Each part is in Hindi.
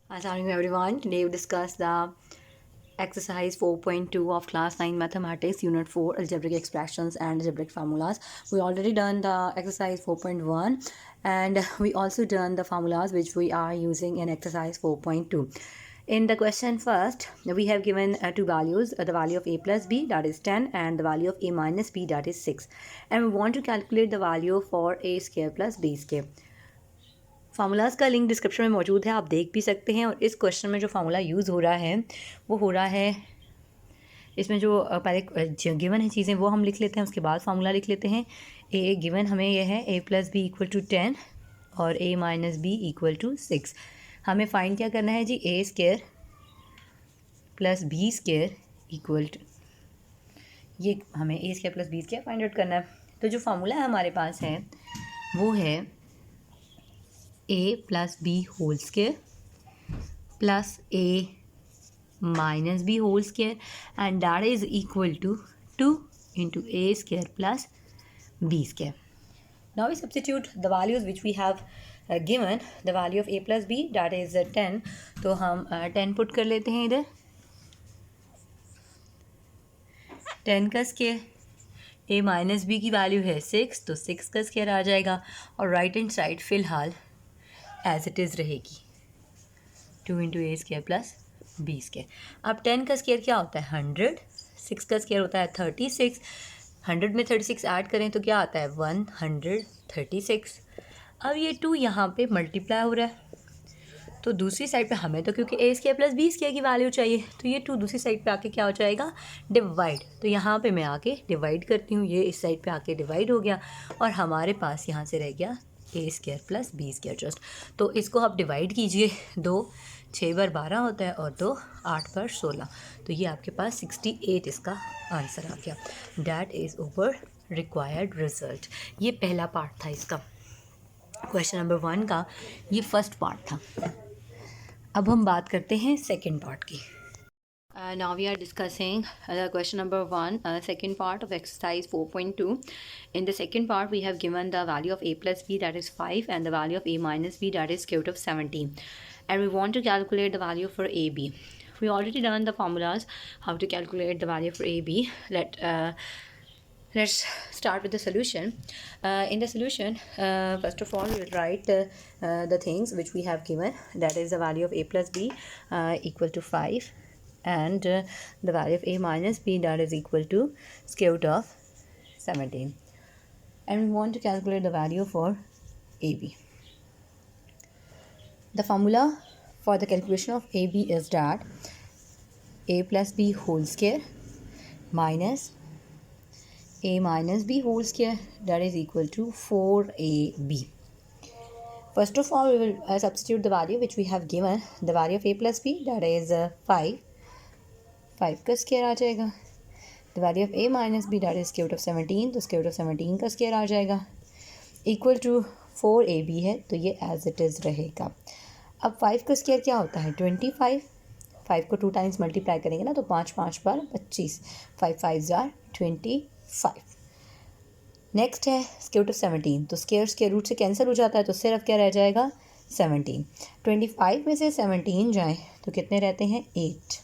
Assalamualaikum everyone. Today we discuss the exercise 4.2 of class 9 mathematics unit 4 algebraic expressions and algebraic formulas. We already done the exercise 4.1 and we also done the formulas which we are using in exercise 4.2. In the question first, we have given two values, the value of a plus b, that is 10, and the value of a minus b, that is 6. And we want to calculate the value for a square plus b square. फार्मूलाज़ का लिंक डिस्क्रिप्शन में मौजूद है, आप देख भी सकते हैं। और इस क्वेश्चन में जो फार्मूला यूज़ हो रहा है वो हो रहा है, इसमें जो पहले गिवन है चीज़ें वो हम लिख लेते हैं, उसके बाद फार्मूला लिख लेते हैं। ए गिवन हमें यह है a plus B equal to 10 और a minus B equal to 6। हमें फाइंड क्या करना है जी, A square plus B square equal to, ये हमें A square plus B square find out करना है। तो जो फार्मूला है हमारे पास है वो है a plus B whole square plus a minus b whole square, and that is equal to 2 into a square plus b square. Now we substitute the values which we have given, the value of a plus b, that is 10. तो हम 10 पुट कर लेते हैं इधर, 10 का स्केयर, a माइनस बी की वैल्यू है 6, तो 6 का स्केयर आ जाएगा। और राइट हैंड साइड फ़िलहाल एज इट इज़ रहेगी, 2 इंटू ए स्केयर प्लस बी स्केयर। अब 10 का स्केयर क्या होता है 100, 6 का स्केयर होता है 36, 100 में 36 ऐड करें तो क्या आता है 136। अब ये 2 यहाँ पे मल्टीप्लाई हो रहा है, तो दूसरी साइड पे हमें तो क्योंकि ए स्केयर प्लस बी स्केयर की वैल्यू चाहिए, तो ये 2 दूसरी साइड पे आके क्या हो जाएगा डिवाइड। तो यहाँ पे मैं आके डिवाइड करती हूँ, ये इस साइड पे आके डिवाइड हो गया और हमारे पास यहाँ से रह गया A square plus B square just. तो इसको आप डिवाइड कीजिए, 2 6 बार 12 होता है और 2 8 बार 16, तो ये आपके पास 68 इसका आंसर आ गया। That is over required result. ये पहला पार्ट था इसका, क्वेश्चन नंबर 1 का ये फर्स्ट पार्ट था। अब हम बात करते हैं सेकेंड पार्ट की। Now we are discussing question number 1, second part of exercise 4.2. In the second part, we have given the value of a plus b, that is 5, and the value of a minus b, that is square root of 17. And we want to calculate the value for ab. We already done the formulas how to calculate the value for ab. Let's start with the solution. In the solution, first of all, we will write the things which we have given, that is the value of a plus b equal to 5, and the value of a minus b, that is equal to square root of 17. And we want to calculate the value for ab. The formula for the calculation of ab is that a plus b whole square minus a minus b whole square, that is equal to 4ab. First of all, we will substitute the value which we have given, the value of a plus b, that is 5, 5 का स्केयर आ जाएगा। The value of a minus b, that is square root of 17, तो स्क्वायर रूट ऑफ 17 का स्केयर आ जाएगा, इक्वल टू 4ab है, तो ये एज इट इज़ रहेगा। अब 5 का स्केयर क्या होता है 25, 5 को 2 टाइम्स मल्टीप्लाई करेंगे ना, तो 5 5 बार 25, 5 5 जार 25। नेक्स्ट है स्क्वायर रूट ऑफ 17, तो स्क्वायर रूट से कैंसिल हो जाता है, तो सिर्फ क्या रह जाएगा 17। 25 में से 17 जाए तो कितने रहते हैं 8।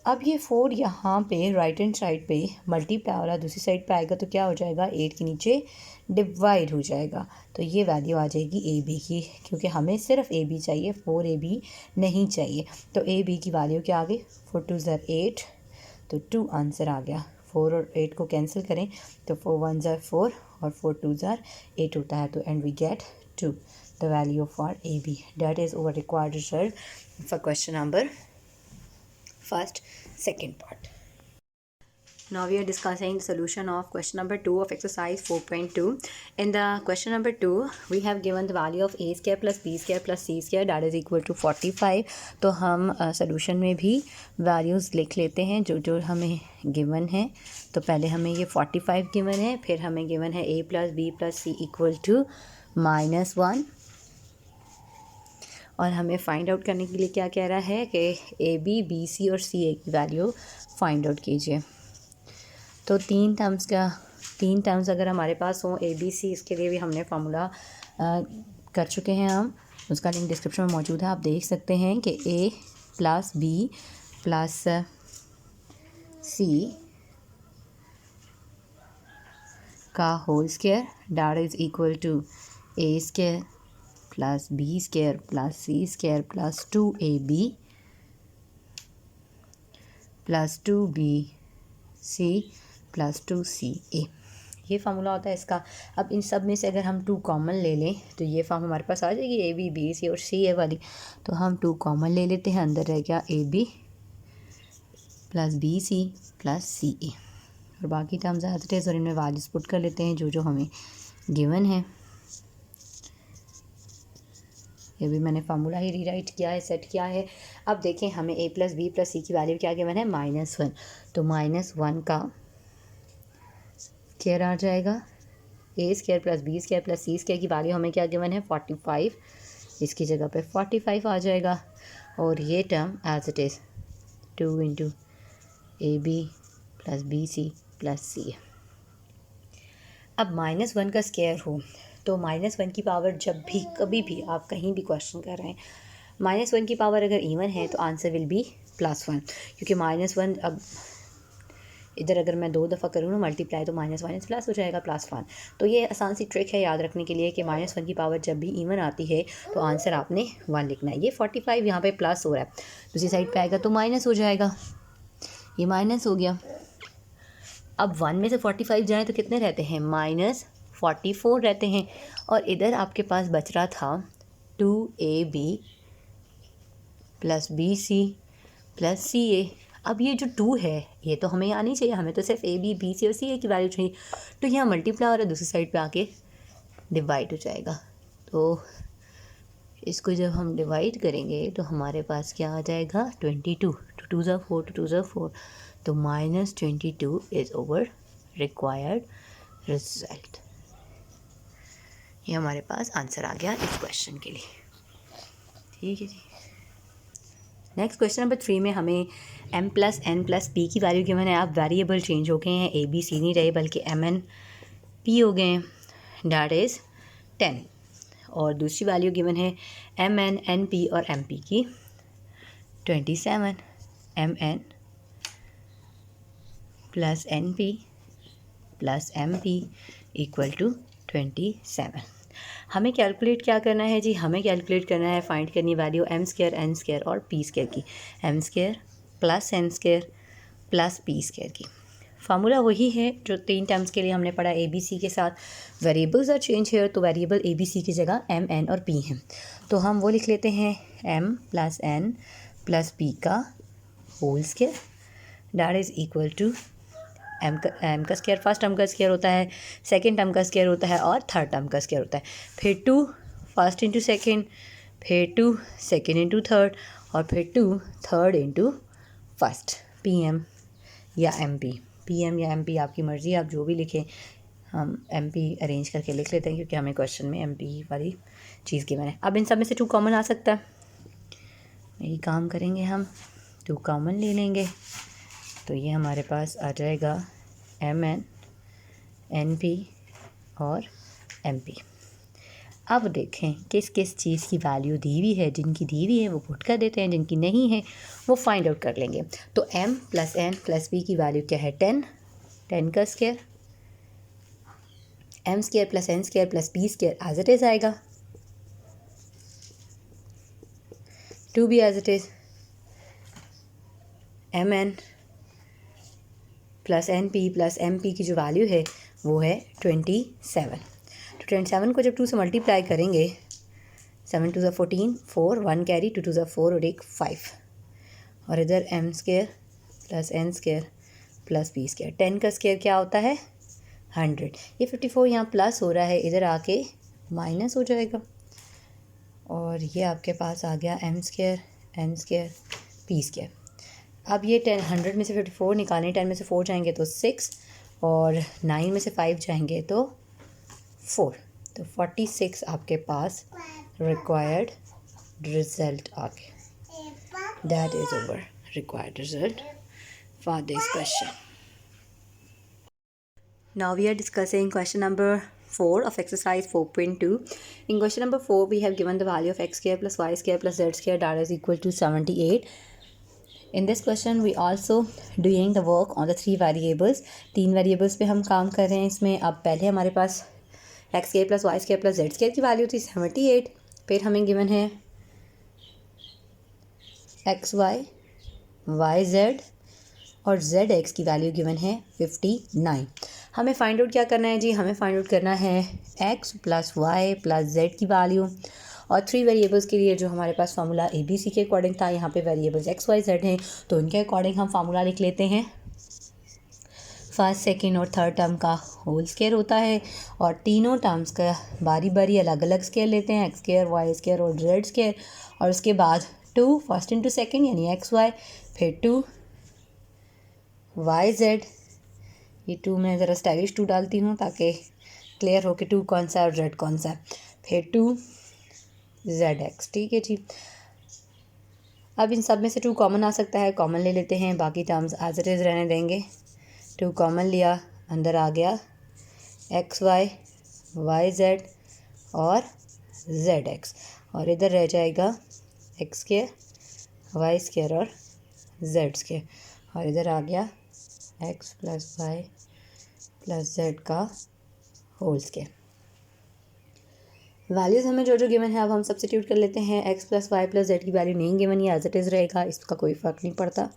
अब ये 4 यहाँ पे राइट हैंड साइड पे मल्टीप्लाई हो रहा है, दूसरी साइड पे आएगा तो क्या हो जाएगा 8 के नीचे डिवाइड हो जाएगा, तो ये वैल्यू आ जाएगी ए बी की, क्योंकि हमें सिर्फ ए बी चाहिए, 4ab नहीं चाहिए। तो ए बी की वैल्यू क्या आ गई 4 2 ज़ार 8, तो 2 आंसर आ गया। 4 और 8 को कैंसिल करें तो 4 1 ज़ार 4 और 4 2 ज़ार 8 होता है, तो and we get 2, the value for a b. That is over required result for question number first second part. Now we are discussing the solution of question number 2 of exercise 4.2. In the question number 2, we have given the value of a square plus b square plus c square, that is equal to 45. तो हम solution में भी values लिख लेते हैं जो जो हमें given है। तो पहले हमें ये 45 given है, फिर हमें given है a plus b plus c equal to -1, और हमें फाइंड आउट करने के लिए क्या कह रहा है कि ए बी बी सी और सी ए की वैल्यू फाइंड आउट कीजिए। तो 3 टर्म्स अगर हमारे पास हों ए बी सी, इसके लिए भी हमने फार्मूला कर चुके हैं हम। उसका लिंक डिस्क्रिप्शन में मौजूद है, आप देख सकते हैं कि a plus b plus c का whole square that is equal to a square plus b square plus c square plus 2ab plus 2bc plus 2ca, ये फार्मूला होता है इसका। अब इन सब में से अगर हम 2 कॉमन ले लें तो ये फॉर्म हमारे पास आ जाएगी ए बी बी सी और सी ए वाली। तो हम 2 कॉमन ले लेते हैं, अंदर रह गया A B plus B C plus C A, और बाकी टर्म्स एज और इनमें वैल्यूज पुट कर लेते हैं जो जो हमें गिवन है। ये भी मैंने फार्मूला ही रीराइट किया है, सेट किया है। अब देखें हमें a प्लस बी प्लस सी की वैल्यू क्या गिवन है, -1। तो -1 का स्क्वायर आ जाएगा, a square plus b square plus c square की वैल्यू हमें क्या गिवन है 45, इसकी जगह पे 45 आ जाएगा। और ये term as it is 2 into A B plus B C plus C. अब -1 का स्क्वायर हो तो -1 की पावर जब भी कभी भी आप कहीं भी क्वेश्चन कर रहे हैं, -1 की पावर अगर इवन है तो आंसर विल बी +1, क्योंकि -1 अब इधर अगर मैं 2 दफ़ा करूँ ना मल्टीप्लाई तो -1 प्लस हो जाएगा +1। तो ये आसान सी ट्रिक है याद रखने के लिए कि -1 की पावर जब भी इवन आती है तो आंसर आपने 1 लिखना है। ये 45 यहाँ पे प्लस हो रहा है, दूसरी साइड पे आएगा तो माइनस हो जाएगा, ये माइनस हो गया। अब 1 में से 45 जाएँ तो कितने रहते हैं, -44 रहते हैं। और इधर आपके पास बच रहा था 2ab plus B C plus C A. अब ये जो 2 है ये तो हमें आनी चाहिए, हमें तो सिर्फ ए बी बी सी और सी ए की वैल्यू चाहिए। तो यहाँ मल्टीप्लाई और दूसरी साइड पे आके डिवाइड हो जाएगा। तो इसको जब हम डिवाइड करेंगे तो हमारे पास क्या आ जाएगा 22, 2 2 ज़ा 4, 2 2 ज़ा 4, तो -22 इज़ ओवर रिक्वायर्ड रिजल्ट। ये हमारे पास आंसर आ गया इस क्वेश्चन के लिए। ठीक है जी। नेक्स्ट क्वेश्चन नंबर 3 में हमें m plus n plus p की वैल्यू गिवन है। आप वेरिएबल चेंज हो गए हैं, a b c नहीं रहे बल्कि m n p हो गए हैं, डैट इज़ 10। और दूसरी वैल्यू गिवन है m n n p और m p की 27, m n plus n p plus m p equal to 27। हमें कैलकुलेट क्या करना है जी, हमें कैलकुलेट करना है, फाइंड करनी value m square n square और p स्क्वायर की, m square plus n square plus p square की। फार्मूला वही है जो 3 टर्म्स के लिए हमने पढ़ा ए बी सी के साथ। वेरिएबल्स आर चेंज हेयर, तो वेरिएबल ए बी सी की जगह m n और p हैं, तो हम वो लिख लेते हैं m plus n plus p का whole square that is equal to m का स्क्वायर फर्स्ट टर्म का स्क्वायर होता है, सेकंड टर्म का स्क्वायर होता है और थर्ड टर्म का स्क्वायर होता है। फिर 2 फर्स्ट इंटू सेकंड, फिर 2 सेकंड इंटू थर्ड और फिर 2 थर्ड इंटू फर्स्ट। pm या mp, pm या mp आपकी मर्ज़ी, आप जो भी लिखें, हम mp अरेंज करके लिख लेते हैं क्योंकि हमें क्वेश्चन में mp वाली चीज़ गिवन है। अब इन सब में से 2 कॉमन आ सकता है, यही काम करेंगे हम, 2 कॉमन ले लेंगे तो ये हमारे पास आ जाएगा m n n p और m p। अब देखें किस किस चीज़ की वैल्यू दी हुई है, जिनकी दी हुई है वो पुट कर देते हैं, जिनकी नहीं है वो फाइंड आउट कर लेंगे। तो m plus n plus p की वैल्यू क्या है 10, 10 का square, m square plus n square plus p square as it is आएगा, 2 भी as it is, m n plus n p plus m p की जो वैल्यू है वो है 27। तो 27 को जब 2 से मल्टीप्लाई करेंगे, 7 2 ज़ा 14, 4 1 कैरी, 2 2 ज़ा 4 और एक 5, और इधर m square plus n square plus p square. 10 का स्क्वायर क्या होता है 100। ये 54 यहाँ प्लस हो रहा है, इधर आके माइनस हो जाएगा, और ये आपके पास आ गया m square n square p square. अब ये 100 में से 54 निकालें, 10 में से 4 जाएंगे तो 6 और 9 में से 5 जाएंगे तो 4, तो 46 आपके पास रिक्वायर्ड रिजल्ट आ गया। That is over required result for this question. Now we are discussing question number 4 of exercise 4.2. In question number 4, we have given the value of x square plus y square plus z square that is equal to 78. In this question, we also doing the work on the 3 variables. 3 variables पे हम काम कर रहे हैं इसमें. अब पहले हमारे पास x square plus y square plus z square की वैल्यू थी 78. फिर हमें गिवन है एक्स वाई वाई जेड और जेड एक्स की वैल्यू गिवन है 59. हमें फाइंड आउट क्या करना है जी? हमें फाइंड आउट करना है x plus Y plus Z की वैल्यू. और 3 वेरिएबल्स के लिए जो हमारे पास फार्मूला ए बी सी के अकॉर्डिंग था, यहाँ पे वेरिएबल्स एक्स वाई जेड हैं तो उनके अकॉर्डिंग हम फार्मूला लिख लेते हैं. फर्स्ट सेकेंड और थर्ड टर्म का होल स्क्वायर होता है और तीनों टर्म्स का बारी बारी अलग अलग स्क्वायर लेते हैं, एक्स स्क्वायर वाई स्क्वायर और जेड स्क्वायर. और उसके बाद 2 फर्स्ट इंटू सेकेंड यानी एक्स वाई, फिर 2 वाई जेड. ये 2 मैं ज़रा स्टाइलिश 2 डालती हूँ ताकि क्लियर हो कि 2 कौन सा है और जेड कौन सा है. फिर 2 जेड एक्स. ठीक है जी. अब इन सब में से 2 कॉमन आ सकता है, कॉमन ले लेते हैं. बाकी टर्म्स एज इट इज़ रहने देंगे. 2 कॉमन लिया, अंदर आ गया एक्स वाई वाई जेड और जेड एक्स. और इधर रह जाएगा एक्स स्क्वायर वाई स्क्वायर और जेड स्क्वायर. और इधर आ गया x plus Y plus Z का होल स्क्वायर. वैल्यूज़ हमें जो जो गिवन है अब हम सब्स्टिट्यूट कर लेते हैं. X plus Y plus Z की वैल्यू नहीं गिवन, ये एज इट इज़ रहेगा, इसका कोई फ़र्क नहीं पड़ता.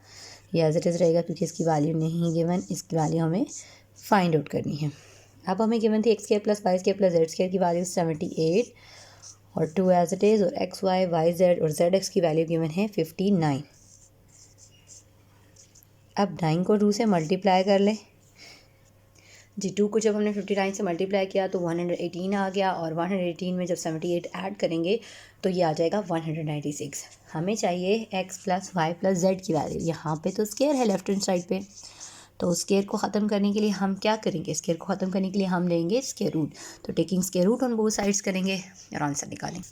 ये एज इट इज़ रहेगा क्योंकि इसकी वैल्यू नहीं गिवन, इसकी वैल्यू हमें फाइंड आउट करनी है. अब हमें गिवन थी x square plus Y square plus Z square की वैल्यू 78 और 2 एज इट इज़. और एक्स वाई वाई जेड और जेड एक्स की वैल्यू गिवन है 59. अब 9 को 2 से मल्टीप्लाई कर लें जी. 2 को जब हमने 59 से मल्टीप्लाई किया तो 118 आ गया और 118 में जब 78 ऐड करेंगे तो ये आ जाएगा 196. हमें चाहिए x plus Y plus Z की वैल्यू. यहाँ पे तो स्क्वायर है लेफ्ट हैंड साइड पे, तो स्क्वायर को ख़त्म करने के लिए हम क्या करेंगे? स्क्वायर को ख़त्म करने के लिए हम लेंगे स्क्वायर रूट. तो taking square root on both sides करेंगे और आंसर निकालेंगे.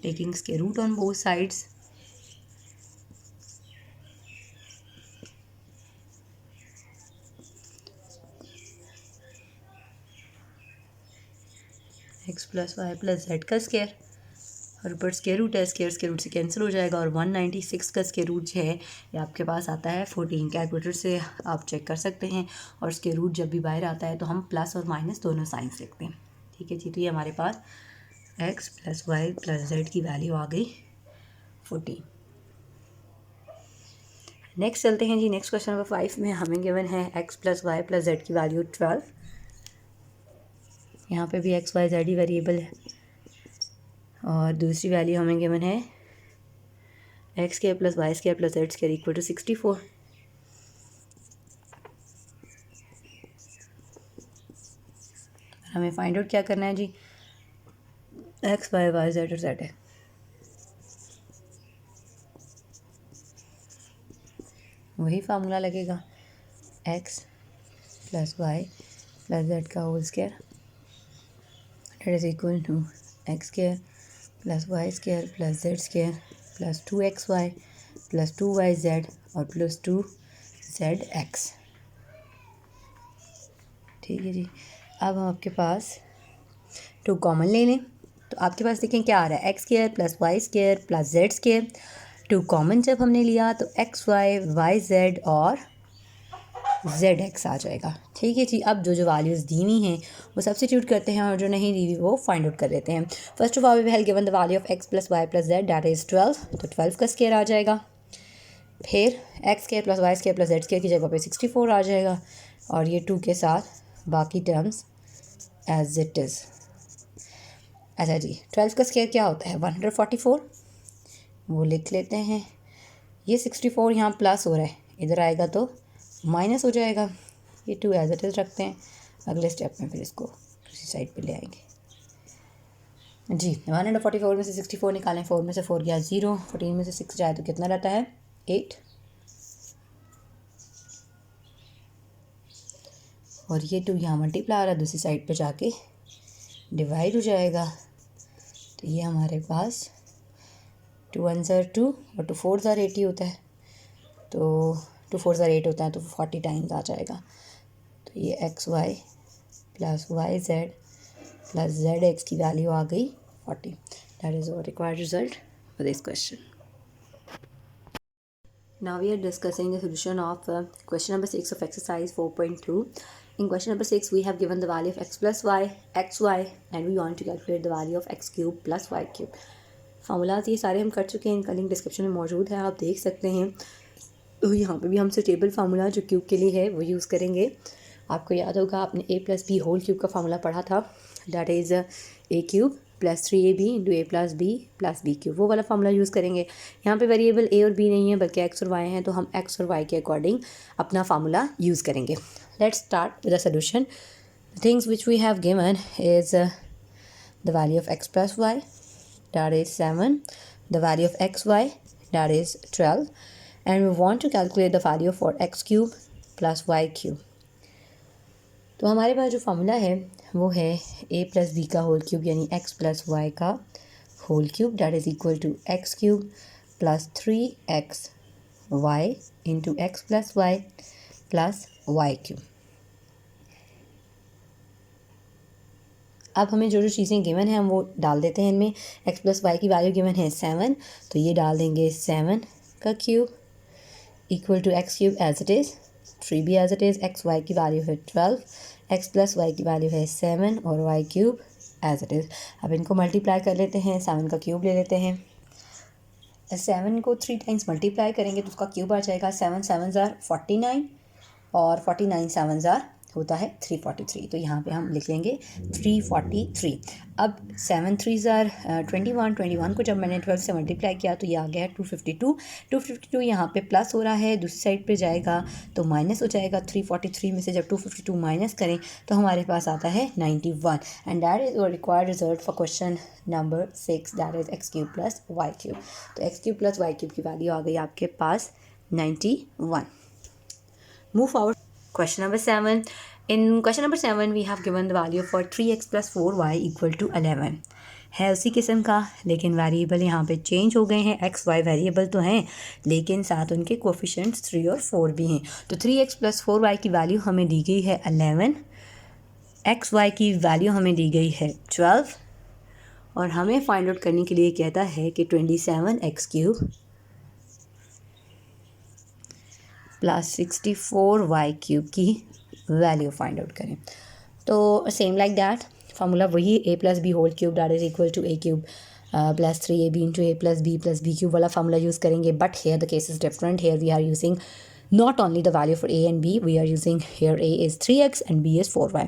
Taking square root on both sides x plus Y plus Z का स्क्वायर और ऊपर स्क्वायर रूट है, स्क्वायर रूट से कैंसिल हो जाएगा. और 196 का स्क्वायर रूट जो है ये आपके पास आता है 14. कैलकुलेटर से आप चेक कर सकते हैं. और स्क्वायर रूट जब भी बाहर आता है तो हम प्लस और माइनस दोनों साइंस लिखते हैं. ठीक है जी. तो ये हमारे पास X plus Y plus Z की वैल्यू आ गई 14. नेक्स्ट चलते हैं जी. नेक्स्ट क्वेश्चन नंबर 5 में हमें गिवन है x plus Y plus Z की वैल्यू 12. यहाँ पे भी एक्स वाई जेड ही वेरिएबल है और दूसरी वैल्यू हमें गिवन है x square plus Y square plus Z square equal to 64. हमें फाइंड आउट क्या करना है जी? एक्स वाई वाई जेड और जेड है. वही फार्मूला लगेगा X plus Y plus Z का whole square that is equal to x square plus y square plus z square plus 2xy plus 2yz और plus 2zx. ठीक है जी. अब हम आपके पास 2 कॉमन ले लें तो आपके पास देखें क्या आ रहा है x square plus Y square plus Z square. 2 common जब हमने लिया तो एक्स वाई वाई जेड और जेड एक्स आ जाएगा. ठीक है जी. अब जो जो वैल्यूज़ दी हुई हैं वो सब्स्टिट्यूट करते हैं और जो नहीं दी हुई वो फाइंड आउट कर लेते हैं. First of all we have given the value of x plus Y plus z that is 12. तो 12 का स्क्वायर आ जाएगा. फिर x square plus Y square plus Z square की जगह पे 64 आ जाएगा और ये 2 के साथ बाकी टर्म्स एज इट इज़. अच्छा जी. 12 का स्क्वायर क्या होता है? 144. वो लिख लेते हैं. ये 64 यहाँ प्लस हो रहा है, इधर आएगा तो माइनस हो जाएगा. ये 2 एज इट इज़ रखते हैं. अगले स्टेप में फिर इसको दूसरी साइड पे ले आएंगे जी. 144 में से 64 निकालें. 4 में से 4 गया 0. 14 में से 6 जाए तो कितना रहता है? 8. और ये 2 यहाँ मल्टीप्लाई हो रहा है, दूसरी साइड पे जाके डिवाइड हो जाएगा. तो ये हमारे पास 2 1 2 और 2 4 80 होता है. तो 2 4 8 होता है तो 40 टाइम्स आ जाएगा. तो ये x y plus y z plus z x की वैल्यू आ गई 40. That is our required result for this question. Now we are discussing the solution of question number 6 of exercise 4.2. In question number 6, we have given the value of x plus y, xy, and we want to calculate the value of x cube plus y cube. Formulas ये सारे हम कर चुके हैं, इनका लिंक डिस्क्रिप्शन में मौजूद है, आप देख सकते हैं. तो यहाँ पे भी हम स्टेबल फार्मूला जो क्यूब के लिए है वो यूज़ करेंगे. आपको याद होगा आपने a plus B whole cube का फार्मूला पढ़ा था, that is a cube plus 3ab into a plus b cube. वो वाला फार्मूला यूज़ करेंगे. यहाँ पे वेरिएबल a और b नहीं है बल्कि x और y हैं, तो हम x और y के अकॉर्डिंग अपना फार्मूला यूज़ करेंगे. Let's start with the solution. Things which we have given is the value of x plus y, that is 7, the value of xy, that is 12, and we want to calculate the value for x cube plus y cube. तो हमारे पास जो फार्मूला है वो है a प्लस बी का होल क्यूब यानी x प्लस वाई का whole cube, that is equal to x cube plus 3x y into x plus y plus y cube. अब हमें जो जो चीज़ें गिवन हैं हम वो डाल देते हैं इनमें. x प्लस वाई की वैल्यू गिवन है 7, तो ये डाल देंगे 7 का cube equal to x cube as it is, 3 भी as it is. X y की वैल्यू है 12, x प्लस वाई की वैल्यू है 7 और y cube as it is. अब इनको मल्टीप्लाई कर लेते हैं, 7 का क्यूब ले लेते हैं. 7 को 3 टाइम्स मल्टीप्लाई करेंगे तो उसका क्यूब आ जाएगा. 7 7 ज़ार 49 और 49 7 ज़ार होता है 343. तो यहाँ पे हम लिख लेंगे 343. अब 7 3 ज़ार 21 को जब मैंने 12 से मल्टीप्लाई किया तो ये आ गया है 252. यहाँ पे प्लस हो रहा है, दूसरी साइड पे जाएगा तो माइनस हो जाएगा. 343 में से जब 252 माइनस करें तो हमारे पास आता है 91. And that is required result for question number 6, that is X cube plus Y cube. तो X cube plus Y cube की वैल्यू आ गई आपके पास 91. Move forward. Question number 7. In question number 7, we have given the value for 3x plus 4y equal to 11. है उसी किस्म का, लेकिन वेरिएबल यहाँ पे चेंज हो गए हैं. एक्स वाई वेरिएबल तो हैं लेकिन साथ उनके कोफिशिएंट्स 3 और 4 भी हैं. तो 3x प्लस 4y की वैल्यू हमें दी गई है 11, एक्स वाई की वैल्यू हमें दी गई है 12, और हमें फाइंड आउट करने के लिए कहता है कि 27x cube plus 64y cube की वैल्यू फाइंड आउट करें. तो सेम लाइक दैट फार्मूला वही a plus B whole cube that is equal to a cube plus 3ab into a plus b cube वाला फार्मूला यूज़ करेंगे. But here the case is different. Here we are using not only the value for a and b, we are using here a is 3x and b is 4y.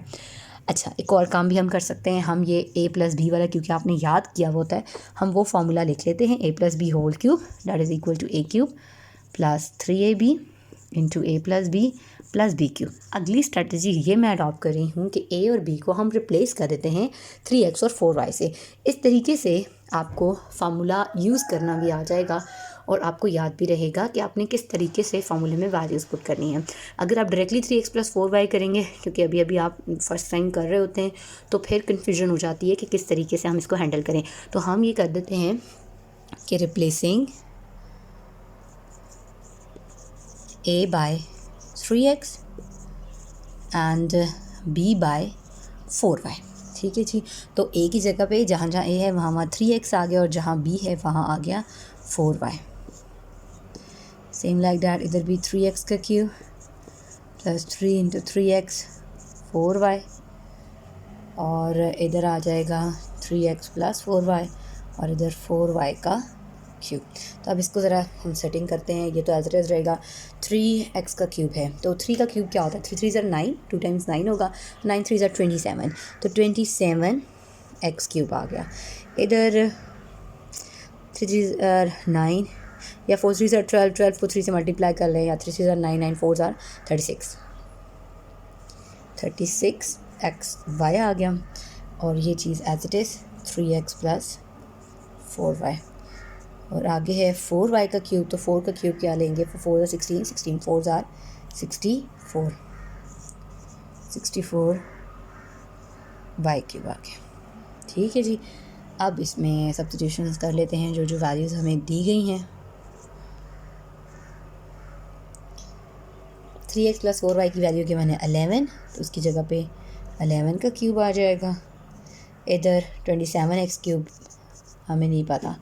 अच्छा, एक और काम भी हम कर सकते हैं. हम ये a प्लस बी वाला क्योंकि आपने याद किया होता है, हम वो फार्मूला लिख लेते हैं. a plus B whole cube that is equal to a cube plus 3ab into a plus b cube. अगली स्ट्रेटजी ये मैं अडॉप्ट कर रही हूँ कि a और b को हम रिप्लेस कर देते हैं 3x और 4y से. इस तरीके से आपको फार्मूला यूज़ करना भी आ जाएगा और आपको याद भी रहेगा कि आपने किस तरीके से फार्मूले में वैल्यूज़ पुट करनी है. अगर आप डायरेक्टली 3x प्लस 4y करेंगे, क्योंकि अभी अभी आप फर्स्ट टाइम कर रहे होते हैं, तो फिर कन्फ्यूजन हो जाती है कि किस तरीके से हम इसको हैंडल करें. तो हम ये कर देते हैं कि replacing a by 3x and b by 4y. ठीक है जी. तो a की जगह पे जहाँ जहाँ a है वहाँ 3x आ गया और जहाँ b है वहाँ आ गया 4y. सेम लाइक दैट इधर भी 3x का cube plus 3 into 3x 4y और इधर आ जाएगा 3x प्लस 4y और इधर 4y का क्यूब. तो अब इसको ज़रा हम सेटिंग करते हैं. ये तो एज इट इज़ रहेगा. 3x का क्यूब है तो 3 का क्यूब क्या होता है? 3 3 ज़र 9, 2 टाइम्स 9 होगा. 9 3 ज़र 27, तो 27x क्यूब आ गया. इधर 3 3 ज़र 9 या 4 3 ज़र 12, 12 को 3 से मल्टीप्लाई कर लें, या 3 3 ज़र 9, 9 4 ज़र 36x y आ गया. और ये चीज़ as it is 3x plus 4y. और आगे है 4y का क्यूब, तो 4 का क्यूब क्या लेंगे? 4 ज़ार 16, 16 4 ज़ार 64 y क्यूब आ गया. ठीक है जी. अब इसमें सब्स्टिट्यूशंस कर लेते हैं जो जो वैल्यूज़ हमें दी गई हैं. 3x प्लस 4y की वैल्यू गिवन है 11, तो उसकी जगह पे 11 का क्यूब आ जाएगा। इधर 27x क्यूब हमें नहीं पता,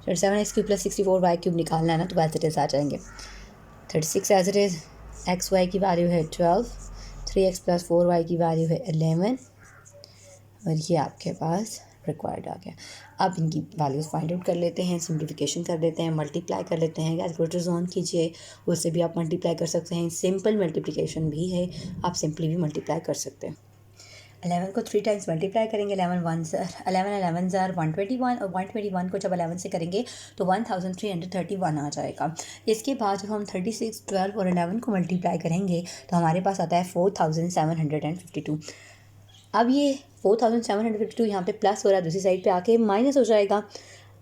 27x cube plus 64y cube निकालना है ना, तो एज इट इज़ आ जाएंगे। 36 as it is, x y की वैल्यू है 12, 3x प्लस 4y की वैल्यू है 11, और ये आपके पास रिक्वायर्ड आ गया। अब इनकी वैल्यूज़ फाइंड आउट कर लेते हैं, सिंप्लीफिकेशन कर लेते हैं, मल्टीप्लाई कर लेते हैं। कैलकुलेटर्स ऑन कीजिए, उससे भी आप मल्टीप्लाई कर सकते हैं। सिंपल मल्टीप्लिकेशन भी है, आप सिंपली भी मल्टीप्लाई कर सकते हैं। 11 को 3 टाइम्स मल्टीप्लाई करेंगे, 11 ज़ार 121, और 121 को जब 11 से करेंगे तो 1331 आ जाएगा। इसके बाद जब हम 36, 12 और 11 को मल्टीप्लाई करेंगे तो हमारे पास आता है 4752। अब ये 4752 यहाँ पे प्लस हो रहा है, दूसरी साइड पे आके माइनस हो जाएगा।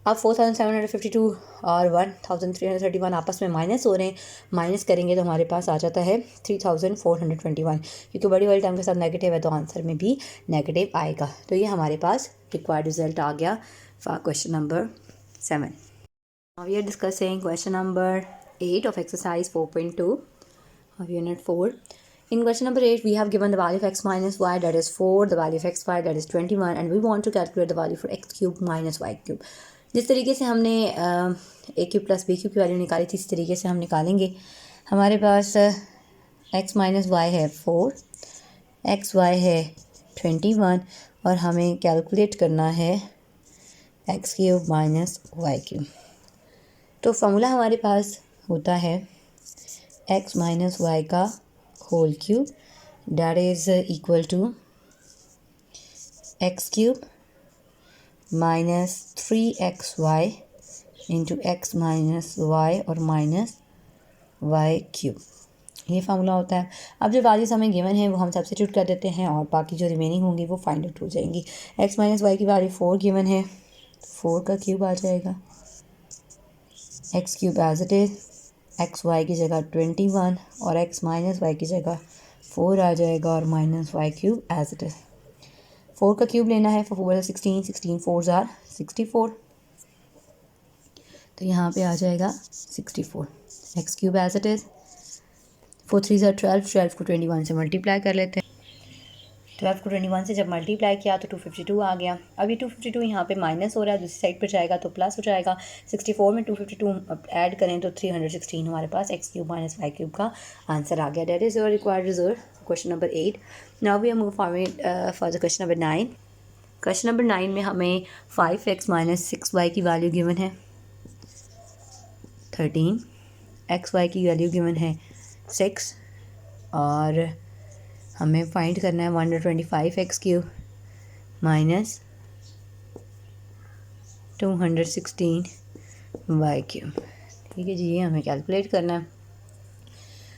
अब 4752 और 1331 आपस में माइनस हो रहे हैं, माइनस करेंगे तो हमारे पास आ जाता है 3421, क्योंकि बड़ी वाली टर्म के साथ नेगेटिव है तो आंसर में भी नेगेटिव आएगा। तो ये हमारे पास रिक्वायर्ड रिजल्ट आ गया for question number 7। Now we are discussing question number 8 of exercise 4.2 of unit 4. In question number 8, we have given the value of x minus y, that is 4, the value of x y, that is 21, and we want to calculate the value for x cube minus y cube. जिस तरीके से हमने a cube plus b cube की वैल्यू निकाली थी, इस तरीके से हम निकालेंगे। हमारे पास x माइनस वाई है 4, एक्स वाई है 21, और हमें कैलकुलेट करना है x cube minus Y cube. तो फार्मूला हमारे पास होता है x माइनस वाई का whole cube, that is equal to x cube minus 3xy into x minus y और minus y cube, ये फार्मूला होता है। अब जो वैल्यूज़ हमें गिवन है वो हम सब्स्टिट्यूट कर देते हैं, और बाकी जो रिमेनिंग होंगी वो फाइंड आउट हो जाएंगी। x माइनस वाई की वैल्यू 4 गिवन है, 4 का क्यूब आ जाएगा, x cube as it is, x y की जगह 21 और x माइनस वाई की जगह 4 आ जाएगा, और minus Y cube as it is. 4 का क्यूब लेना है, 4 16, 16 4 ज़ार 64, तो यहाँ पे आ जाएगा 64। X cube as it is, 4 3 ज़ार 12, 12 को 21 से मल्टीप्लाई कर लेते हैं। 12 को 21 से जब मल्टीप्लाई किया तो 252 आ गया। अब ये 252 यहाँ पे माइनस हो रहा है, दूसरी साइड पर जाएगा तो प्लस हो जाएगा। 64 में 252 ऐड करें तो 316 हमारे पास X cube minus Y cube का आंसर आ गया। That is your required result question number 8। Now we are move forward for the question number 9। Question number 9 में हमें 5x माइनस 6y की वैल्यू गिवन है 13, xy की वैल्यू गिवन है 6, और हमें फाइंड करना है 125x cube minus 216y cube. ठीक है जी, ये हमें कैलकुलेट करना है।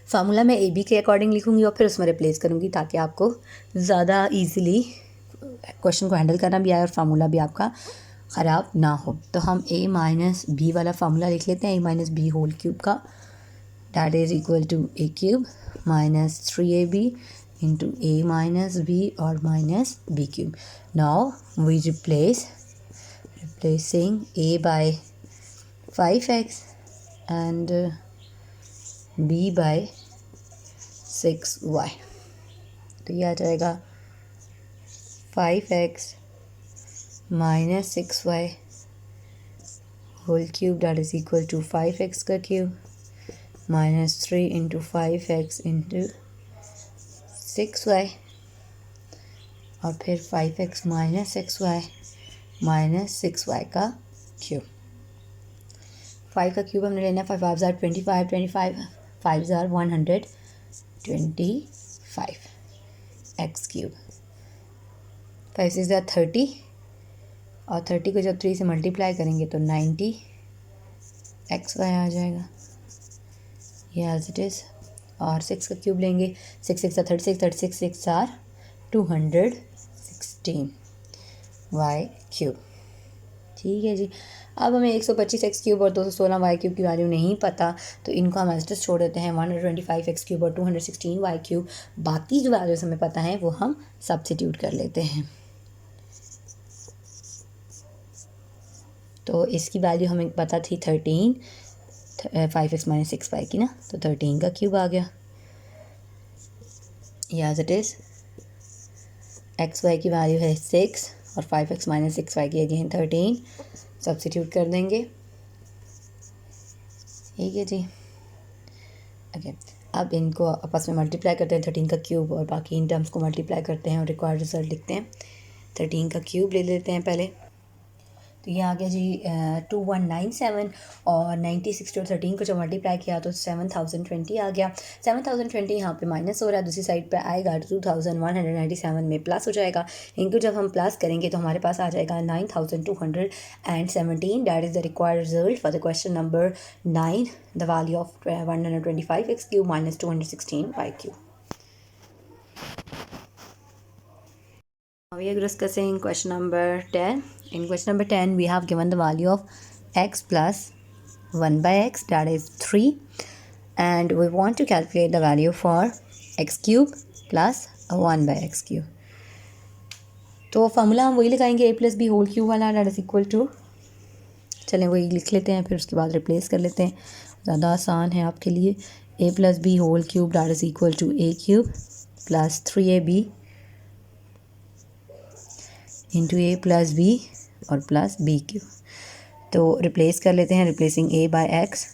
फार्मूला मैं ए बी के अकॉर्डिंग लिखूँगी और फिर उसमें रिप्लेस करूँगी, ताकि आपको ज़्यादा इजीली क्वेश्चन को हैंडल करना भी आए और फार्मूला भी आपका ख़राब ना हो। तो हम a माइनस बी वाला फार्मूला लिख लेते हैं, a minus B whole cube का, that is equal to a cube minus 3ab into a minus b or minus b cube. Now we replacing a by 5x and b by 6y, तो ये आ जाएगा 5x minus 6y whole cube, that is equal to 5x का cube minus 3 into 5x into 6y, और फिर 5x minus 6y minus 6y का क्यूब। 5 का क्यूब हमने लेना है, 5 5 ज़ार 25, 25 5 ज़ार 125 एक्स क्यूब, 5 6 ज़ार 30, और 30 को जब 3 से मल्टीप्लाई करेंगे तो 90 एक्स वाई आ जाएगा, ये एज इट इज़। और 6 का क्यूब लेंगे, 6 6 36, 36 6 आर 216 वाई क्यूब। ठीक है जी। अब हमें 125 एक्स क्यूब और 216 वाई क्यूब की वैल्यू नहीं पता, तो इनको हम एज छोड़ देते हैं। 125 एक्स क्यूब और 216 वाई क्यूब, बाकी जो वैल्यूज़ हमें पता है वो हम सब्स्टिट्यूट कर लेते हैं। तो इसकी वैल्यू हमें पता थी 13, 5x माइनस 6y की ना, तो 13 का क्यूब आ गया। ये as it is x y की वैल्यू है 6 और 5x माइनस 6y की अगेन 13 सब्स्टिट्यूट कर देंगे। ठीक है जी। ओके, अब इनको आपस में मल्टीप्लाई करते हैं 13 का क्यूब और बाकी इन टर्म्स को मल्टीप्लाई करते हैं और रिक्वायर्ड रिजल्ट लिखते हैं। 13 का क्यूब ले लेते हैं पहले, तो ये आ गया जी 2197 और 96 और 13 को जब मल्टीप्लाई किया तो 7020 आ गया। 7020 यहाँ पे माइनस हो रहा है, दूसरी साइड पे आएगा 2197 में प्लस हो जाएगा। इनको जब हम प्लस करेंगे तो हमारे पास आ जाएगा 9217। That is the required result for the question number 9, the value of 125x³ minus 216y³। Now we are discussing question number 10. In question number 10, we have given the value of x plus 1 by x, that is 3. And we want to calculate the value for x cube plus 1 by x cube. तो फार्मूला हम वही लगाएंगे a plus b whole cube वाला, that is equal to, चलें वही लिख लेते हैं, फिर उसके बाद रिप्लेस कर लेते हैं, ज़्यादा आसान है आपके लिए। a plus b whole cube that is equal to a cube plus 3ab into a plus b और प्लस बी क्यू। तो रिप्लेस कर लेते हैं, replacing a by x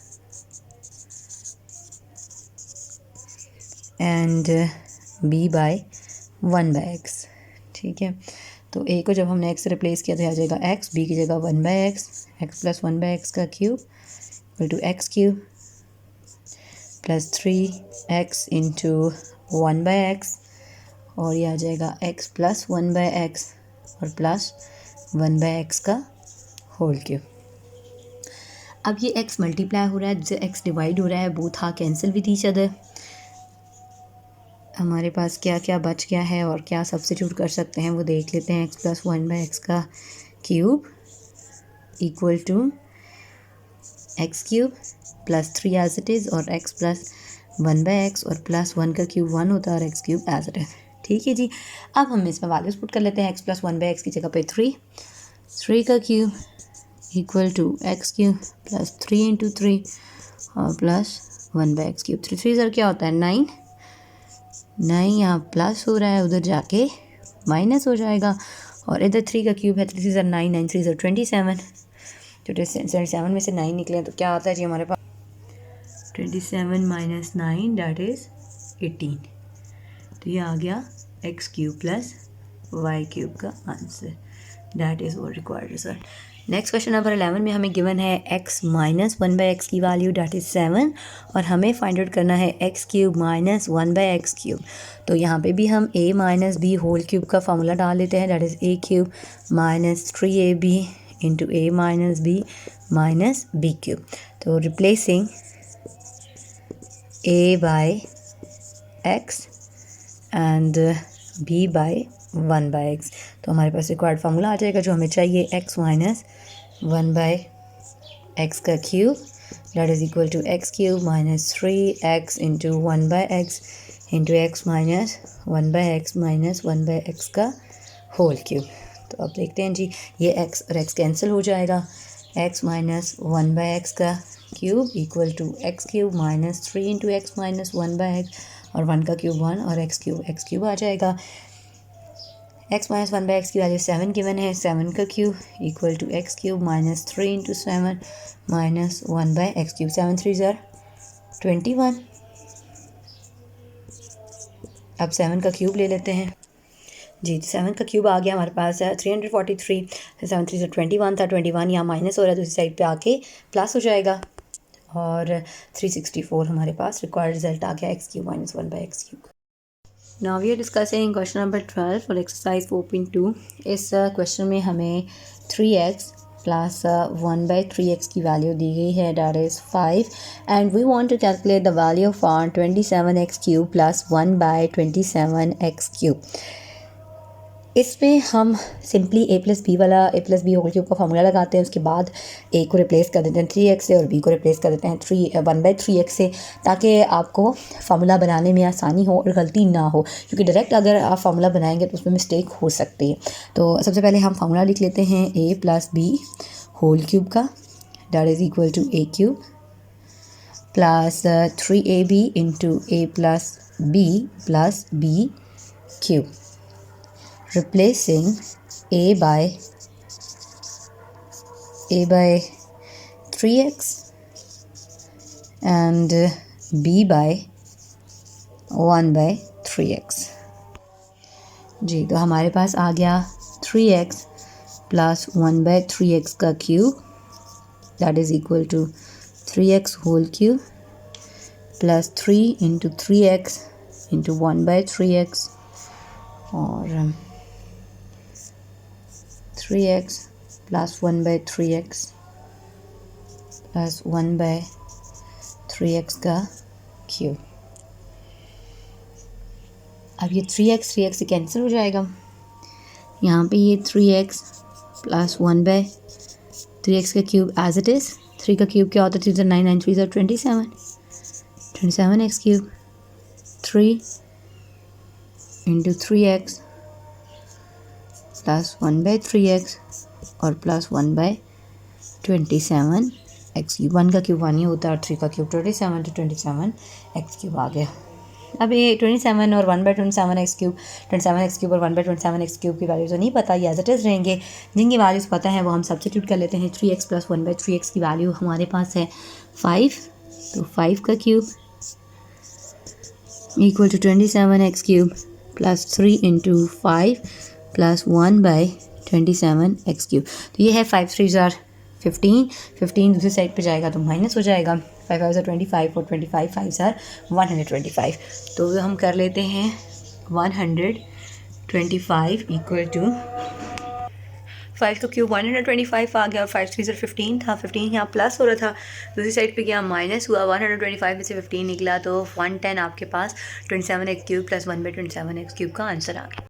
and b by 1 by x. ठीक है, तो ए को जब हमने एक्स से रिप्लेस किया तो आ जाएगा एक्स, बी की जगह 1 by X, X plus 1 by x का cube equal to x cube plus 3x into 1 by x, और ये आ जाएगा एक्स प्लस 1 बाय एक्स और प्लस 1 बाय एक्स का होल क्यूब। अब ये x मल्टीप्लाई हो रहा है, जिससे x डिवाइड हो रहा है, both are cancel with each other. हमारे पास क्या क्या बच गया है और क्या सब्स्टिट्यूट कर सकते हैं वो देख लेते हैं। x प्लस 1 बाय एक्स का cube equal to x cube plus 3 as it is, और x प्लस 1 बाय एक्स और प्लस 1 का क्यूब 1 होता है और x cube as it is. ठीक है जी, अब हम इसमें वैल्यूज पुट कर लेते हैं। x प्लस 1 बाय एक्स की जगह पे 3 का cube equal to x cube plus 3 into 3 और plus 1 by x cube. 3 sir क्या होता है 9, यहाँ प्लस हो रहा है, उधर जाके माइनस हो जाएगा, और इधर 3 का क्यूब है, 3 सर 9, 9 3 सर 27, तो 27 में से 9 निकले तो क्या आता है जी हमारे पास 27 माइनस 9 दैट इज़ 18। तो ये आ गया x cube plus Y cube का आंसर, दैट इज़ वो required result. Next question number 11 में हमें गिवन है x माइनस 1 बाई एक्स की वैल्यू दैट इज़ 7, और हमें फाइंड आउट करना है x cube minus 1 by x cube. तो यहाँ पे भी हम a minus B whole cube का फार्मूला डाल लेते हैं, that is a cube minus 3ab into a minus B minus B cube. तो replacing a by X and b by 1 by X, तो हमारे पास रिक्वायर्ड फार्मूला आ जाएगा जो हमें चाहिए, x माइनस 1 बाई एक्स का cube that is equal to x cube minus 3x into 1 by x into x minus 1 by x minus 1 by x का होल क्यूब। तो अब देखते हैं जी, ये x और x कैंसिल हो जाएगा, x माइनस 1 बाई एक्स का cube equal to x cube minus 3 into x minus 1 by x, और 1 का क्यूब 1 और x क्यूब आ जाएगा। x माइनस 1 बाई एक्स की वैल्यू 7 गिवन है, 7 का cube equal to x cube minus 3 into 7 minus 1 by x cube, 7 3 ज़र 21। अब 7 का क्यूब ले लेते हैं जी, 7 का क्यूब आ गया हमारे पास है 343, 7 3 ज़र 21 था, 21 यहाँ माइनस हो रहा है, दूसरी साइड पे आके प्लस हो जाएगा, और 364 हमारे पास रिक्वायर्ड रिजल्ट आ गया x cube minus 1 by x cube. Now we are discussing question number 12 for exercise 4.2। इस क्वेश्चन में हमें 3x प्लस 1 बाई 3x की वैल्यू दी गई है that is 5, and we want to calculate the value for 27x cube plus 1 by 27x cube. इसमें हम simply a plus B whole cube का फार्मूला लगाते हैं, उसके बाद a को रिप्लेस कर देते हैं 3x से और b को रिप्लेस कर देते हैं 1 बाई 3x से, ताकि आपको फार्मूला बनाने में आसानी हो और गलती ना हो, क्योंकि डायरेक्ट अगर आप फार्मूला बनाएंगे तो उसमें मिस्टेक हो सकती है। तो सबसे पहले हम फार्मूला लिख लेते हैं a plus B whole cube का that is equal to a cube plus 3ab into a plus b plus b cube. Replacing a by 3x and b by 1/3x. जी, तो हमारे पास आ गया 3x प्लस 1/3x का cube, that is equal to 3x whole cube plus 3 into 3x into 1/3x और 3x plus 1/3x plus 1/3x का क्यूब. अब ये 3x से कैंसिल हो जाएगा. यहाँ पे ये 3x प्लस 1/3x का क्यूब एज इट इज़. 3 का क्यूब क्या होता है? 3 × 9 9 3 × 27x cube. 3 into 3x plus 1/3x और प्लस 1/27x क्यूब. 1 का क्यूब 1 ही होता है और 3 का क्यूब 27, तो 27x क्यूब आ गया. अब ये 27 और 1/27x क्यूब, 27x क्यूब और 1/27x क्यूब की वैल्यू तो नहीं पता, ये एज इट इज़ रहेंगे. जिनकी वैल्यूज़ पता है वो हम सब्स्टिट्यूट कर लेते हैं. 3x प्लस 1/3x की वैल्यू हमारे पास है 5, तो 5 का cube equal to 27x cube plus 3 into 5 plus 1/27x cube. तो ये है 5 3 × 15. 15 दूसरी साइड पे जाएगा तो माइनस हो जाएगा. 5 5 × 25 और 25 5 × 125. तो हम कर लेते हैं 125 इक्वल टू 5 का क्यूब 125 आ गया और 5 3 × 15 था. 15 यहाँ प्लस हो रहा था, दूसरी साइड पे गया माइनस हुआ. 125 में से 15 निकला तो 110 आपके पास 27x cube plus 1/27x cube का आंसर आ गया.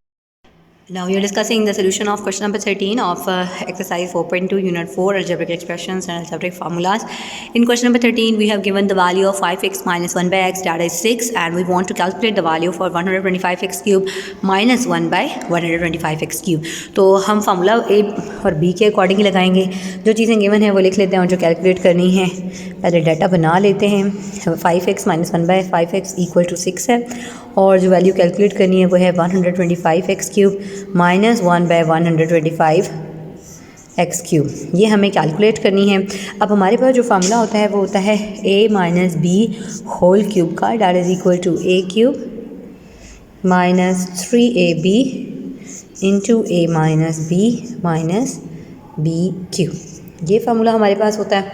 Now we are discussing the solution of question number 13 of exercise 4.2 unit 4 algebraic expressions and algebraic formulas. In question number 13 we have given the value of 5x minus 1/x, that is 6, and we want to calculate the value for 125x cube minus 1/125x cube. तो हम फार्मूला a और b के अकॉर्डिंग ही लगाएंगे. जो चीज़ें गिवन है वो लिख लेते हैं और जो कैलकुलेट करनी है पहले डाटा बना लेते हैं. 5x minus 1/5x equal to 6 है और जो वैल्यू कैलकुलेट करनी है वो है 125x cube minus 1/125x cube. ये हमें कैलकुलेट करनी है. अब हमारे पास जो फार्मूला होता है वो होता है a minus B whole cube का, that is equal to a cube minus 3ab into a minus b cube. ये फार्मूला हमारे पास होता है.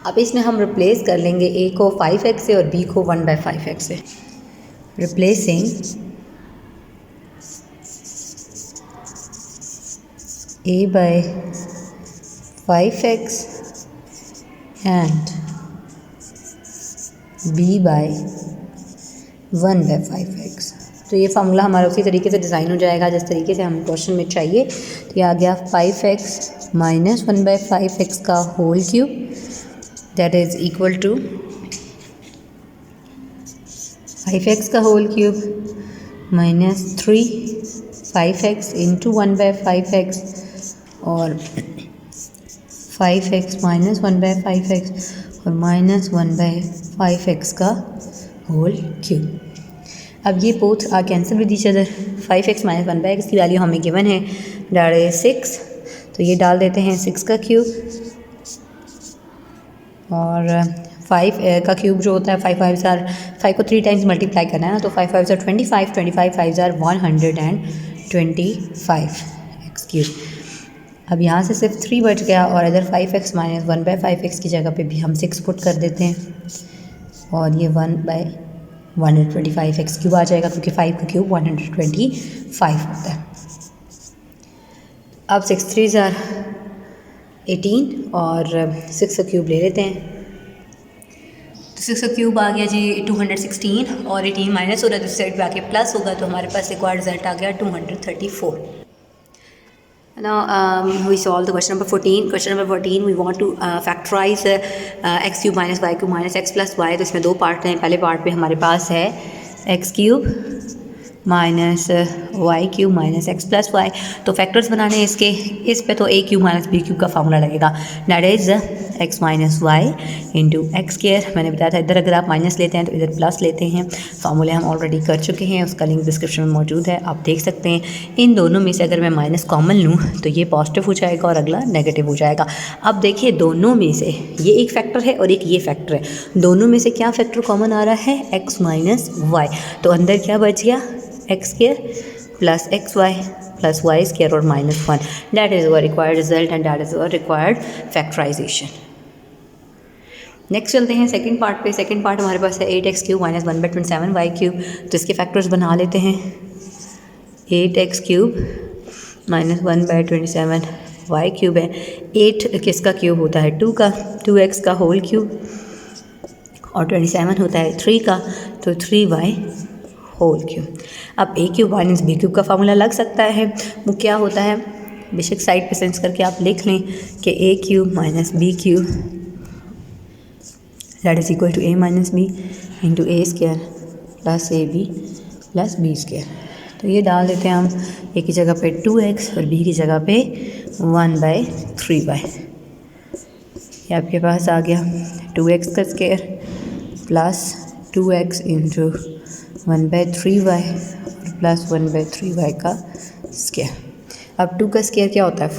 अब इसमें हम रिप्लेस कर लेंगे a को 5x से और b को 1/5x से. Replacing a by 5x and b by 1/5x. तो ये फार्मूला हमारा उसी तरीके से डिज़ाइन हो जाएगा जिस तरीके से हमें क्वेश्चन में चाहिए. तो ये आ गया 5x माइनस 1/5x का whole cube, that is equal to 5x का whole cube minus 5x into 1/5x और 5x माइनस 1/5x और माइनस 1/5x का होल क्यूब. अब ये both are cancel with each other. 5x minus 1/x की वैल्यू हमें गिवन है, दैट इज 6, तो ये डाल देते हैं 6 का क्यूब और 5 का क्यूब जो होता है 5 5 को 3 टाइम्स मल्टीप्लाई करना है ना, तो 5 5 25 25 5 125x क्यूब. अब यहाँ से सिर्फ 3 बच गया और अगर 5x माइनस 1/5x की जगह पे भी हम 6 पुट कर देते हैं और ये 1/125x क्यूब आ जाएगा क्योंकि 5 का क्यूब 125 होता है. अब 6 3 18 और 6 का क्यूब ले लेते हैं. तो 6 का क्यूब आ गया जी 216 और 18 माइनस हो रहा है, दूसरी साइड पे आके प्लस होगा, तो हमारे पास एक और रिजल्ट आ गया 234. Now we solve the question number 14. Question number 14 we want to factorize x cube minus y cube minus x plus y. तो इसमें दो पार्ट हैं. पहले पार्ट पे हमारे पास है x cube minus Y cube minus x plus y. तो फैक्टर्स बनाने हैं इसके, इस पे तो a cube minus B cube का फार्मूला लगेगा, that is x minus y into x square. मैंने बताया था इधर अगर आप माइनस लेते हैं तो इधर प्लस लेते हैं। फार्मूले हम ऑलरेडी कर चुके हैं, उसका लिंक डिस्क्रिप्शन में मौजूद है, आप देख सकते हैं। इन दोनों में से अगर मैं माइनस कॉमन लूँ तो ये पॉजिटिव हो जाएगा और अगला नेगेटिव हो जाएगा। अब देखिए दोनों में से ये एक फैक्टर है और एक ये फैक्टर है, दोनों में से क्या फैक्टर कॉमन आ रहा है, एक्स माइनस वाई। तो अंदर क्या बच गया, x square plus x y plus Y square और -1। That is our required result and that is our required factorisation. Next चलते हैं सेकंड पार्ट पे। सेकंड पार्ट हमारे पास है 8x cube minus 1/27 Y cube. तो इसके फैक्टर्स बना लेते हैं। 8x cube minus 1/27 Y cube है। 8 किसका क्यूब होता है, 2 का, 2x का होल क्यूब, और 27 होता है 3 का, तो 3y होल क्यूब। अब a cube minus b cube का फार्मूला लग सकता है, वो क्या होता है, बेशक साइड पे सेंस करके आप लिख लें कि a cube minus b cube that is equal to a minus b into a square plus ab plus b square. तो ये डाल देते हैं हम, a की जगह पे 2x और b की जगह पे 1/3y। ये आपके पास आ गया 2x का square plus 2x into 1/3y और प्लस 1/3y का स्क्वायर। अब 2 का स्क्वायर क्या होता है,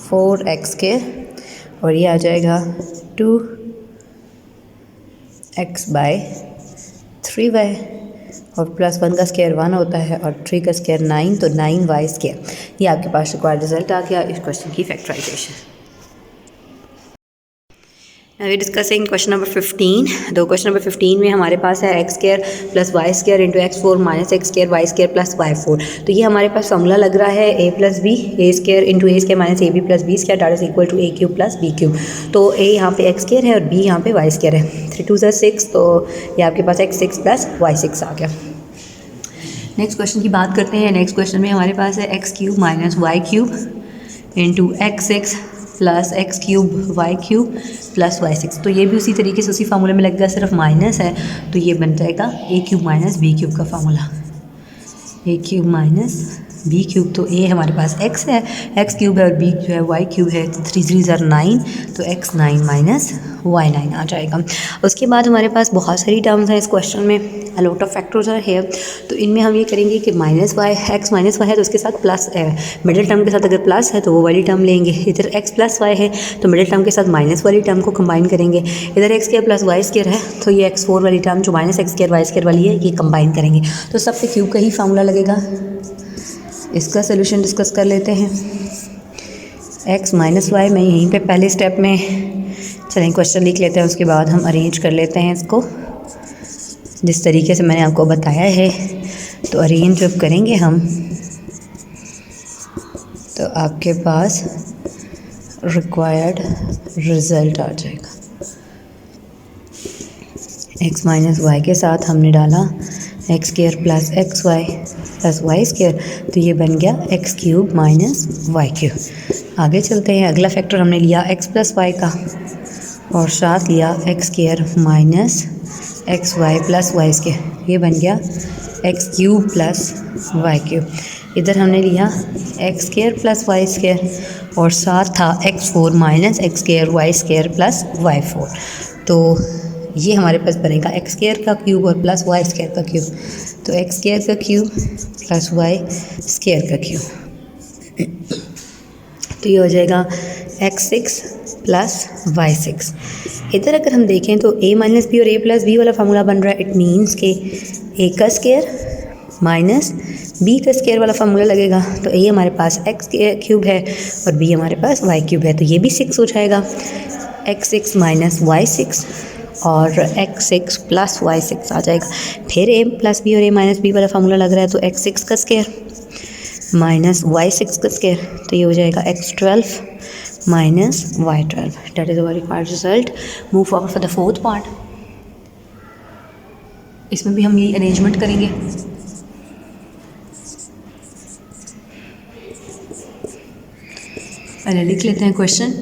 4x स्क्वायर, और ये आ जाएगा 2x/3y और प्लस 1 का स्क्वायर 1 होता है और 3 का स्क्वायर 9, तो 9y स्क्वायर। ये आपके पास रिक्वायर्ड रिजल्ट आ गया इस क्वेश्चन की factorisation. We discussing question number 15। तो क्वेश्चन नंबर 15 में हमारे पास है x square plus Y square into x4 minus x square y square plus y4। तो ये हमारे पास फॉर्मूला लग रहा है a plus b, a square into a square minus a B plus b square that is equal to a cube plus b cube. तो a यहाँ पे एक्स स्क्वायर है और b यहाँ पे वाई स्क्वायर है। 3 2 6, तो ये आपके पास x6 प्लस y6 आ गया। नेक्स्ट क्वेश्चन की बात करते हैं। नेक्स्ट क्वेश्चन में हमारे पास है x cube minus Y cube into x6 plus x cube y cube plus y6। तो ये भी उसी तरीके से उसी फार्मूले में लगेगा, सिर्फ माइनस है, तो ये बन जाएगा a cube minus B cube का formula. a cube minus B cube, तो a हमारे पास x है, x क्यूब है, और b जो है y क्यूब है, तो 3 3 ज़र 9, तो x 9 माइनस y9 आ जाएगा। उसके बाद हमारे पास बहुत सारी टर्म्स हैं इस क्वेश्चन में, a lot of factors are here. तो इनमें हम ये करेंगे कि minus y, x minus y है तो उसके साथ प्लस है, मिडिल टर्म के साथ अगर प्लस है तो वो वाली टर्म लेंगे। इधर एक्स प्लस वाई है तो मिडिल टर्म के साथ माइनस वाली टर्म को कंबाइन करेंगे। इधर x square plus Y square है तो ये x4 वाली टर्म जो minus x square y square वाली है ये कंबाइन करेंगे। तो सब पे क्यूब का ही फार्मूला लगेगा। इसका सोल्यूशन डिस्कस कर लेते हैं। x माइनस वाई मैं यहीं पे पहले स्टेप में, चलें क्वेश्चन लिख लेते हैं, उसके बाद हम अरेंज कर लेते हैं इसको जिस तरीके से मैंने आपको बताया है। तो अरेंज जब करेंगे हम तो आपके पास रिक्वायर्ड रिज़ल्ट आ जाएगा। x माइनस वाई के साथ हमने डाला x square plus x y plus Y square, तो ये बन गया x cube minus Y cube. आगे चलते हैं, अगला फैक्टर हमने लिया एक्स प्लस वाई का और साथ लिया x square minus x y plus Y square, ये बन गया x cube plus Y cube. इधर हमने लिया x square plus Y square और साथ था x4 minus x square y square plus y4। तो ये हमारे पास बनेगा एक्स स्क्वायर का क्यूब और प्लस वाई स्क्वायर का क्यूब, तो एक्स स्क्वायर का क्यूब प्लस वाई स्क्वायर का क्यूब, तो ये हो जाएगा x6 प्लस y6। इधर अगर हम देखें तो a माइनस बी और a प्लस बी वाला फार्मूला बन रहा है। इट मीन्स कि a का स्क्वायर माइनस b का स्क्वायर वाला फार्मूला लगेगा। तो a हमारे पास x क्यूब है और b हमारे पास y क्यूब है, तो ये भी 6 हो जाएगा। x6 माइनस y6 और x6 प्लस y6 आ जाएगा। फिर a प्लस बी और a माइनस बी वाला फार्मूला लग रहा है, तो x6 का स्क्वायर माइनस y6 का स्क्वायर, तो ये हो जाएगा x12 minus y12। That is our required result. Move forward for the fourth part. इसमें भी हम यही अरेंजमेंट करेंगे। पहले लिख लेते हैं क्वेश्चन।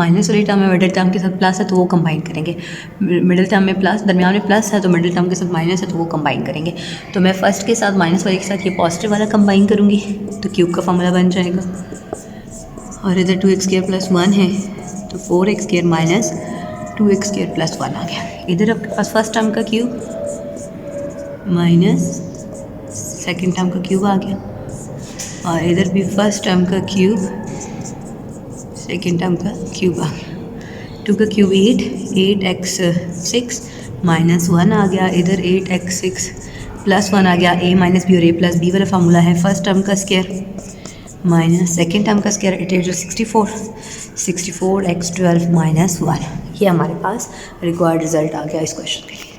माइनस वाली टर्म में मिडिल टर्म के साथ प्लस है तो वो कंबाइन करेंगे, मिडिल टर्म में प्लस, दरमियान में प्लस है तो मिडिल टर्म के साथ माइनस है तो वो कंबाइन करेंगे। तो मैं फर्स्ट के साथ माइनस वाले के साथ ये पॉजिटिव वाला कंबाइन करूँगी तो क्यूब का फार्मूला बन जाएगा, और इधर 2x² + 1 है तो 4x² माइनस 2x² + 1 आ गया। इधर आपके पास फर्स्ट टर्म का क्यूब माइनस सेकेंड टर्म का क्यूब आ गया, और इधर भी फर्स्ट टर्म का क्यूब सेकेंड टर्म का क्यूब आ गया। 2 का क्यूब 8, 8x6 माइनस 1 आ गया, इधर 8x6 + 1 आ गया। a माइनस बी और a प्लस बी वाला फार्मूला है फर्स्ट टर्म का स्क्वायर माइनस सेकेंड टर्म का स्क्वायर, 8 8 64, 64x12 - 1। ये हमारे पास रिक्वायर्ड रिजल्ट आ गया इस क्वेश्चन के लिए।